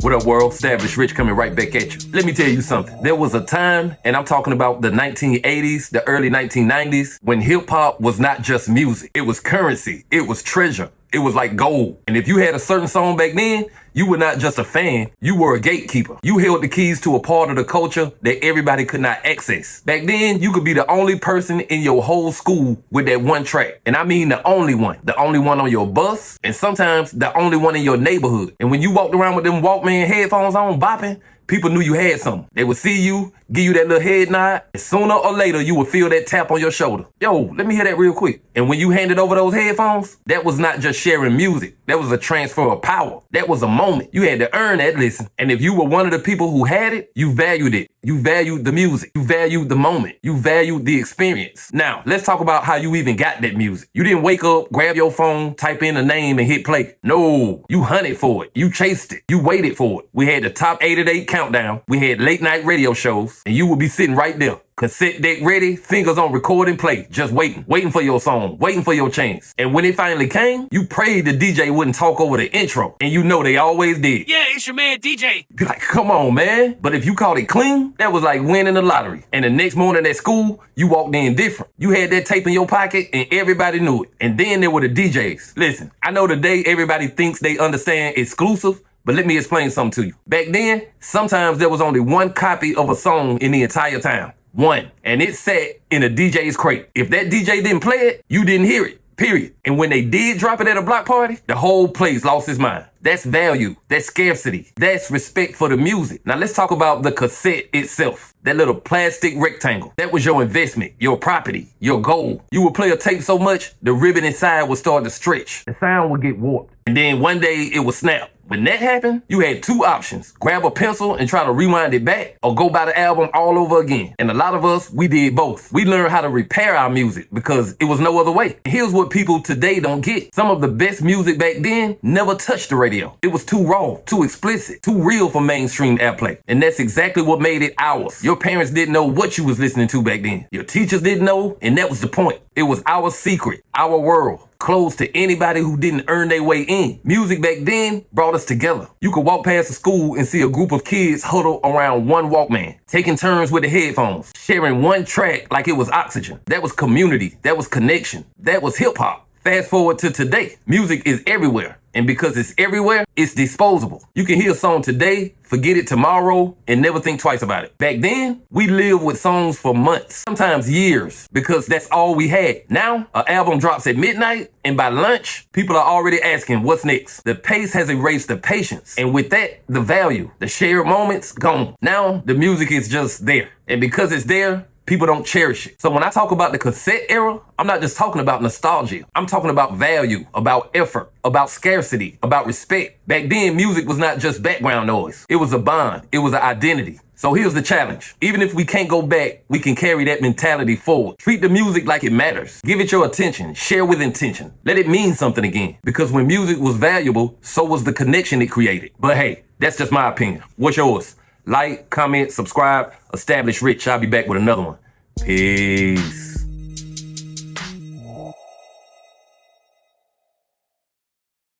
What up, world? Established Rich coming right back at you. Let me tell you something. There was a time, and I'm talking about the 1980s, the early 1990s, when hip-hop was not just music. It was currency. It was treasure. It was like gold. And if you had a certain song back then, you were not just a fan, you were a gatekeeper. You held the keys to a part of the culture that everybody could not access. Back then, you could be the only person in your whole school with that one track. And I mean the only one. The only one on your bus, and sometimes the only one in your neighborhood. And when you walked around with them Walkman headphones on, bopping, people knew you had something. They would see you, give you that little head nod, and sooner or later, you would feel that tap on your shoulder. Yo, let me hear that real quick. And when you handed over those headphones, that was not just sharing music. That was a transfer of power. That was a moment. You had to earn that listen. And if you were one of the people who had it, you valued it. You valued the music. You valued the moment. You valued the experience. Now, let's talk about how you even got that music. You didn't wake up, grab your phone, type in a name, and hit play. No, you hunted for it. You chased it. You waited for it. We had the top 8 at 8 countdown. We had late night radio shows, and you would be sitting right there. Cassette deck ready, fingers on record and play, just waiting for your song, waiting for your chance. And when it finally came, you prayed the DJ wouldn't talk over the intro. And you know they always did. Yeah, it's your man, DJ. Be like, come on, man. But if you called it clean, that was like winning the lottery. And the next morning at school, you walked in different. You had that tape in your pocket and everybody knew it. And then there were the DJs. Listen, I know today everybody thinks they understand exclusive, but let me explain something to you. Back then, sometimes there was only one copy of a song in the entire town. One. And it sat in a DJ's crate. If that DJ didn't play it, you didn't hear it. Period. And when they did drop it at a block party, the whole place lost its mind. That's value. That's scarcity. That's respect for the music. Now let's talk about the cassette itself. That little plastic rectangle. That was your investment, your property, your goal. You would play a tape so much, the ribbon inside would start to stretch. The sound would get warped. And then one day it would snap. When that happened, you had two options. Grab a pencil and try to rewind it back, or go buy the album all over again. And a lot of us, we did both. We learned how to repair our music because it was no other way. Here's what people today don't get. Some of the best music back then never touched the radio. It was too raw, too explicit, too real for mainstream airplay. And that's exactly what made it ours. Your parents didn't know what you was listening to back then. Your teachers didn't know, and that was the point. It was our secret, our world. Closed to anybody who didn't earn their way in. Music back then brought us together. You could walk past a school and see a group of kids huddled around one Walkman, taking turns with the headphones, sharing one track like it was oxygen. That was community. That was connection. That was hip hop. Fast forward to today, music is everywhere. And because it's everywhere, it's disposable. You can hear a song today, forget it tomorrow, and never think twice about it. Back then, we lived with songs for months, sometimes years, because that's all we had. Now, an album drops at midnight, and by lunch, people are already asking, what's next? The pace has erased the patience. And with that, the value, the shared moments, gone. Now, the music is just there. And because it's there, people don't cherish it. So when I talk about the cassette era, I'm not just talking about nostalgia. I'm talking about value, about effort, about scarcity, about respect. Back then, music was not just background noise. It was a bond. It was an identity. So here's the challenge. Even if we can't go back, we can carry that mentality forward. Treat the music like it matters. Give it your attention. Share with intention. Let it mean something again. Because when music was valuable, so was the connection it created. But hey, that's just my opinion. What's yours? Like, comment, subscribe, Established Rich. I'll be back with another one. Peace.